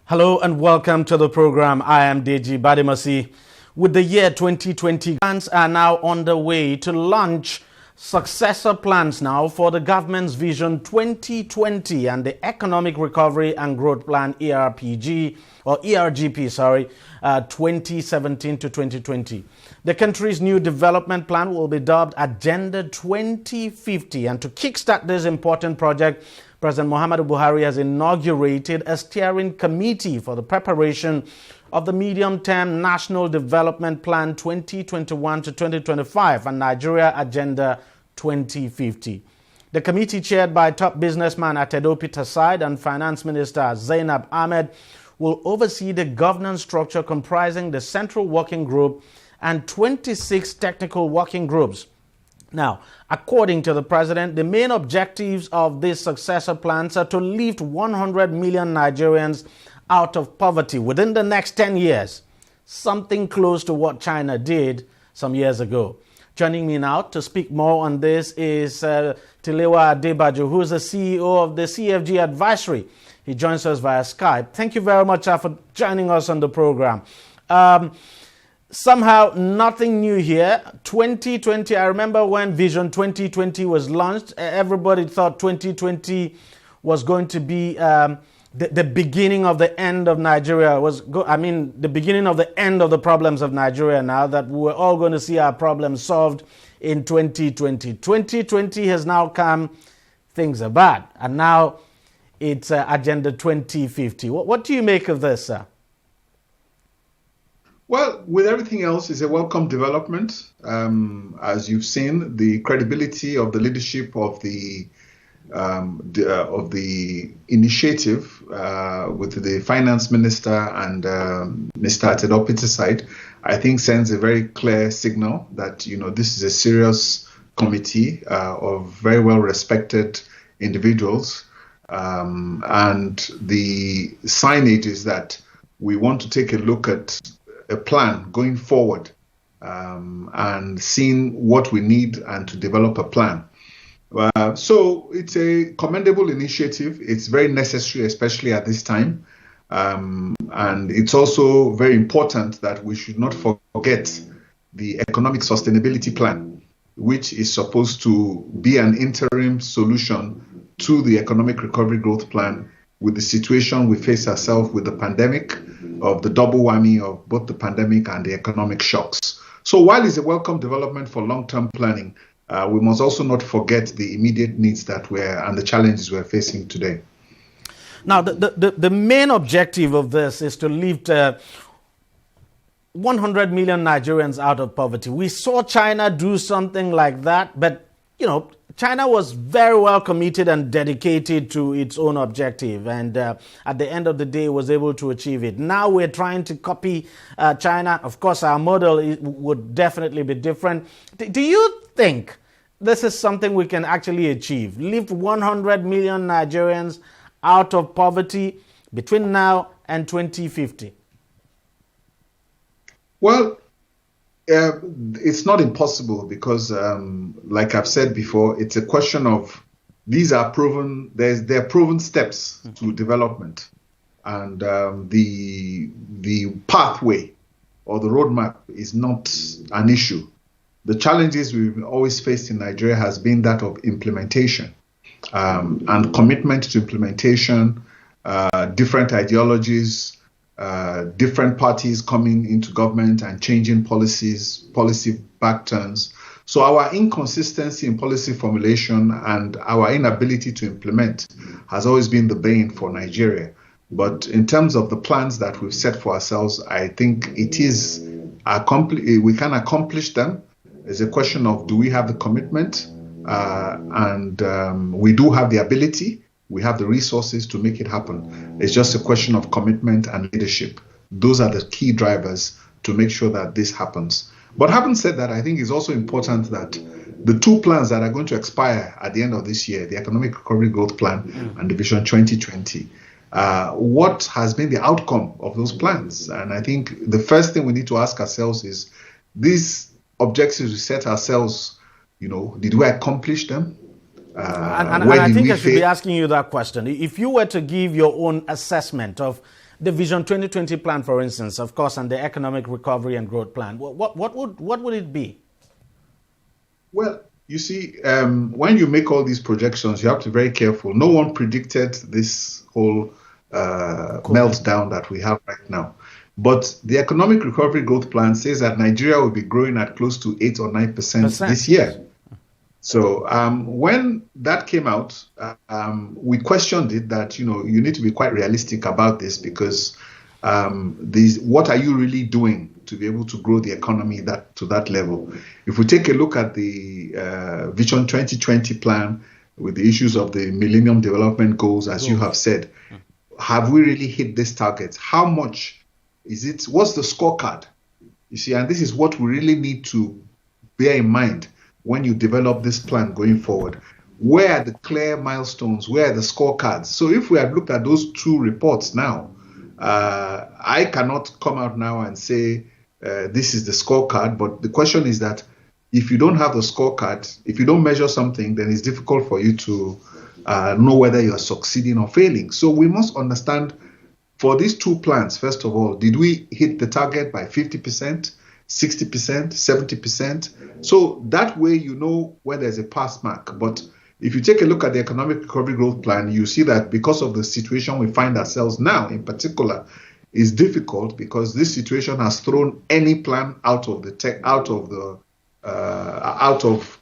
Hello and welcome to the program. I am DEJI360. With the year 2020, plans are now on the way to launch successor plans now for the government's Vision 2020 and the Economic Recovery and Growth Plan ERGP, 2017 to 2020. The country's new development plan will be dubbed Agenda 2050, and to kickstart this important project, President Muhammadu Buhari has inaugurated a steering committee for the preparation of the medium-term National Development Plan 2021 to 2025 and Nigeria Agenda 2050. The committee, chaired by top businessman Atedo Peter Side and Finance Minister Zainab Ahmed, will oversee the governance structure comprising the Central Working Group and 26 technical working groups. Now, according to the president, the main objectives of these successor plans are to lift 100 million Nigerians out of poverty within the next 10 years, something close to what China did some years ago. Joining me now to speak more on this is Tilewa Adebajo, who is the CEO of the CFG Advisory. He joins us via Skype. Thank you very much for joining us on the program. Somehow, nothing new here. 2020, I remember when Vision 2020 was launched, everybody thought 2020 was going to be the beginning of the end of Nigeria. The beginning of the end of the problems of Nigeria now, that we were all going to see our problems solved in 2020. 2020 has now come, things are bad, and now it's Agenda 2050. What do you make of this, sir? Well, with everything else, it's a welcome development. As you've seen, the credibility of the leadership of the initiative with the finance minister and Mr. Atedo Peter Side, I think sends a very clear signal that this is a serious committee of very well respected individuals, and the signage is that we want to take a look at a plan going forward and seeing what we need and to develop a plan. So it's a commendable initiative. It's very necessary, especially at this time. And it's also very important that we should not forget the economic sustainability plan, which is supposed to be an interim solution to the economic recovery growth plan with the situation we face ourselves with the pandemic, of the double whammy of both the pandemic and the economic shocks. So while it's a welcome development for long-term planning, we must also not forget the immediate needs and the challenges we're facing today. Now, the main objective of this is to lift 100 million Nigerians out of poverty. We saw China do something like that, but China was very well committed and dedicated to its own objective, and at the end of the day was able to achieve it. Now we're trying to copy China. Of course, our model would definitely be different. Do you think this is something we can actually achieve? Lift 100 million Nigerians out of poverty between now and 2050? Well, it's not impossible because, like I've said before, it's a question of these are proven. They're proven steps to development, and the pathway or the roadmap is not an issue. The challenges we've always faced in Nigeria has been that of implementation and commitment to implementation, different ideologies. Different parties coming into government and changing policy back turns. So our inconsistency in policy formulation and our inability to implement has always been the bane for Nigeria. But in terms of the plans that we've set for ourselves, I think it is we can accomplish them. It's a question of, do we have the commitment? And we do have the ability. We have the resources to make it happen. It's just a question of commitment and leadership. Those are the key drivers to make sure that this happens. But having said that, I think it's also important that the two plans that are going to expire at the end of this year, the Economic Recovery Growth Plan and the Vision 2020, what has been the outcome of those plans? And I think the first thing we need to ask ourselves is, these objectives we set ourselves, did we accomplish them? And I think I should be asking you that question. If you were to give your own assessment of the Vision 2020 plan, for instance, of course, and the Economic Recovery and Growth Plan, what would it be? Well, you see, when you make all these projections, you have to be very careful. No one predicted this whole meltdown that we have right now. But the Economic Recovery Growth Plan says that Nigeria will be growing at close to 8 or 9% this year. So when that came out, we questioned it that, you need to be quite realistic about this, because what are you really doing to be able to grow the economy to that level? If we take a look at the Vision 2020 plan with the issues of the Millennium Development Goals, as you have said, have we really hit this target? How much is it? What's the scorecard? You see, and this is what we really need to bear in mind when you develop this plan going forward. Where are the clear milestones? Where are the scorecards? So if we have looked at those two reports now, I cannot come out now and say this is the scorecard, but the question is that if you don't have the scorecard, if you don't measure something, then it's difficult for you to know whether you are succeeding or failing. So we must understand, for these two plans, first of all, did we hit the target by 50%, 60%, 70%? So that way you know where there's a pass mark. But if you take a look at the Economic Recovery Growth Plan, you see that because of the situation we find ourselves now, in particular, is difficult, because this situation has thrown any plan out of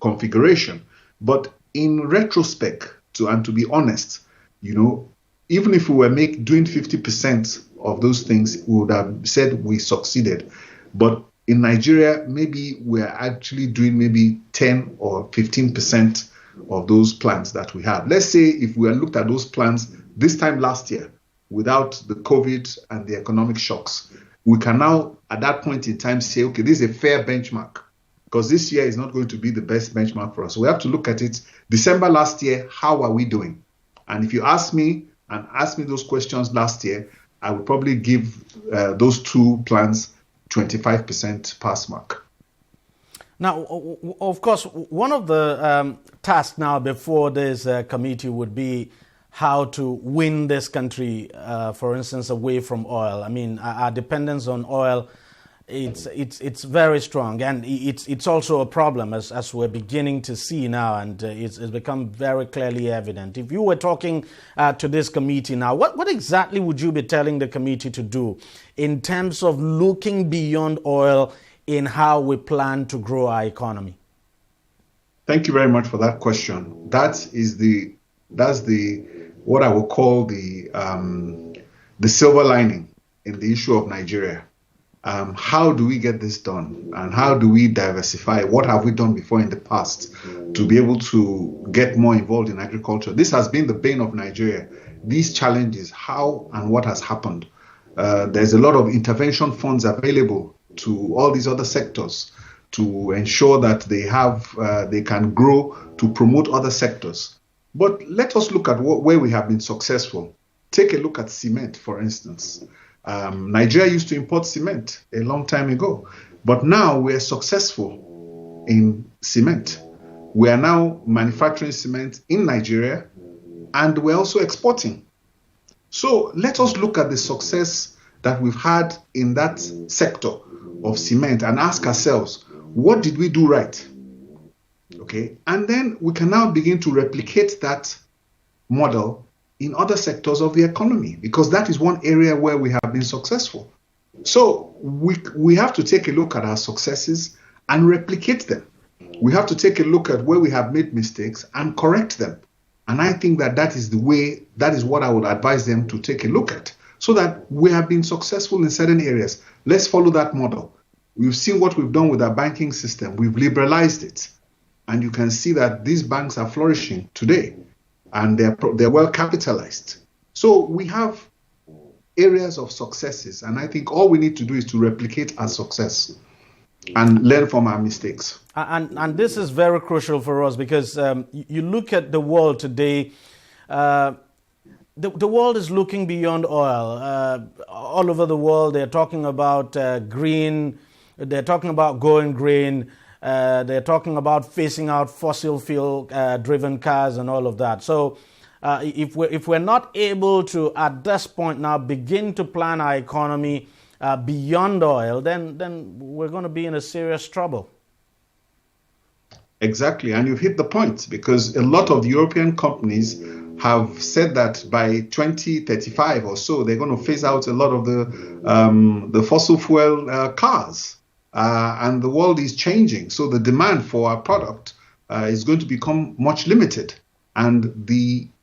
configuration. But in retrospect, to be honest, even if we were doing 50% of those things, we would have said we succeeded. But in Nigeria, maybe we're actually doing maybe 10 or 15% of those plans that we have. Let's say if we had looked at those plans this time last year without the COVID and the economic shocks, we can now at that point in time say, okay, this is a fair benchmark, because this year is not going to be the best benchmark for us. So we have to look at it. December last year, how are we doing? And if you ask me those questions last year, I would probably give those two plans 25% pass mark. Now, of course, one of the tasks now before this committee would be how to win this country, for instance, away from oil. I mean, our dependence on oil, it's very strong, and it's also a problem as we're beginning to see now, and it's become very clearly evident. If you were talking to this committee now, what exactly would you be telling the committee to do in terms of looking beyond oil in how we plan to grow our economy? Thank you very much for that question. That's what I would call the silver lining in the issue of Nigeria. How do we get this done, and how do we diversify? What have we done before in the past to be able to get more involved in agriculture? This has been the bane of Nigeria. These challenges, how and what has happened. There's a lot of intervention funds available to all these other sectors to ensure that they can grow, to promote other sectors. But let us look at where we have been successful. Take a look at cement, for instance. Nigeria used to import cement a long time ago, but now we're successful in cement. We are now manufacturing cement in Nigeria, and we're also exporting. So let us look at the success that we've had in that sector of cement and ask ourselves, what did we do right? Okay, and then we can now begin to replicate that model in other sectors of the economy, because that is one area where we have been successful. So we have to take a look at our successes and replicate them. We have to take a look at where we have made mistakes and correct them. And I think that is what I would advise them to take a look at, so that we have been successful in certain areas. Let's follow that model. We've seen what we've done with our banking system. We've liberalized it. And you can see that these banks are flourishing today, and they're well capitalized. So we have areas of successes, and I think all we need to do is to replicate our success and learn from our mistakes. And this is very crucial for us, because you look at the world today, the world is looking beyond oil. All over the world, they're talking about green, they're talking about going green, they're talking about phasing out fossil fuel driven cars and all of that. So if we're not able to, at this point now, begin to plan our economy beyond oil, then we're going to be in a serious trouble. Exactly, and you've hit the point, because a lot of European companies have said that by 2035 or so, they're going to phase out a lot of the fossil fuel cars, and the world is changing. So the demand for our product is going to become much limited. And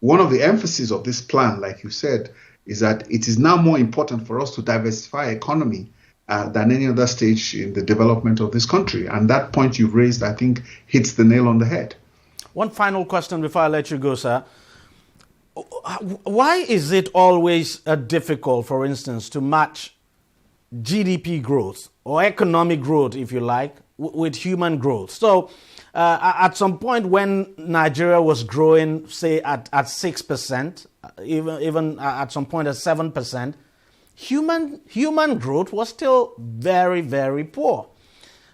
one of the emphasis of this plan, like you said, is that it is now more important for us to diversify economy than any other stage in the development of this country. And that point you've raised, I think, hits the nail on the head. One final question before I let you go, sir. Why is it always difficult, for instance, to match GDP growth or economic growth, if you like, with human growth? So at some point when Nigeria was growing, say, at 6%, even at some point at 7%, human growth was still very, very poor.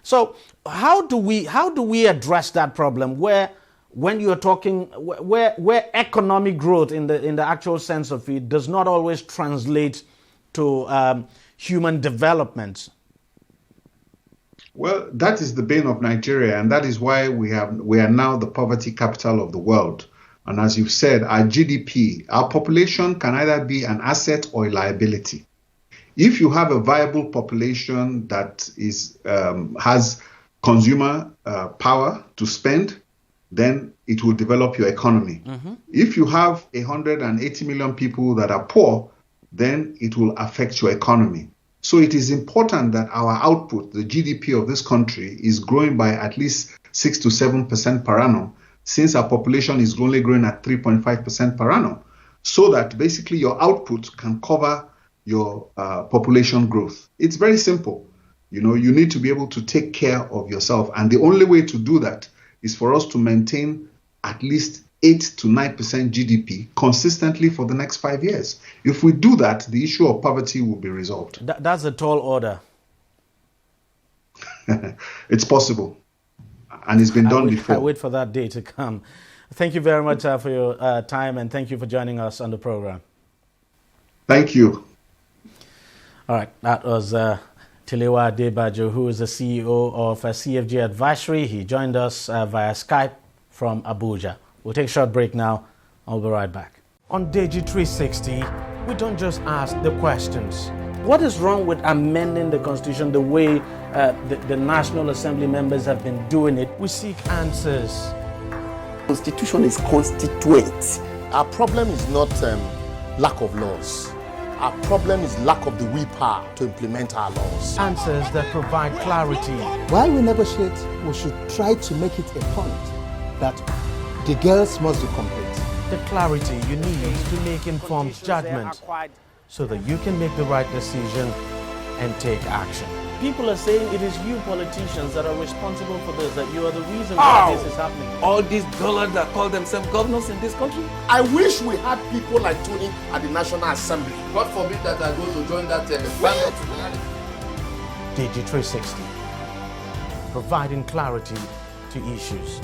So how do we address that problem where, when you're talking, where economic growth in the actual sense of it does not always translate to human development? Well, that is the bane of Nigeria, and that is why we are now the poverty capital of the world. And as you've said, our GDP, our population can either be an asset or a liability. If you have a viable population that has consumer power to spend, then it will develop your economy. Mm-hmm. If you have 180 million people that are poor, then it will affect your economy. So it is important that our output, the GDP of this country, is growing by at least 6 to 7% per annum, since our population is only growing at 3.5% per annum, so that basically your output can cover your population growth. It's very simple. You need to be able to take care of yourself. And the only way to do that is for us to maintain at least 8 to 9% GDP consistently for the next 5 years. If we do that, the issue of poverty will be resolved. That's a tall order. It's possible. And it's been done before. I wait for that day to come. Thank you very much for your time, and thank you for joining us on the program. Thank you. All right, that was Tilewa Adebajo, who is the CEO of CFG Advisory. He joined us via Skype from Abuja. We'll take a short break now. I'll be right back. On DEJI360, we don't just ask the questions. What is wrong with amending the Constitution the way the National Assembly members have been doing it? We seek answers. Constitution is constituent. Our problem is not lack of laws. Our problem is lack of the willpower to implement our laws. Answers that provide clarity. While we negotiate, we should try to make it a point that the girls must be complete. The clarity you need to make informed judgment so that you can make the right decision and take action. People are saying it is you politicians that are responsible for this, that you are the reason why this is happening. All these dollars that call themselves governors in this country? I wish we had people like Tony at the National Assembly. God forbid that I go to join that panel. DEJI360, providing clarity to issues.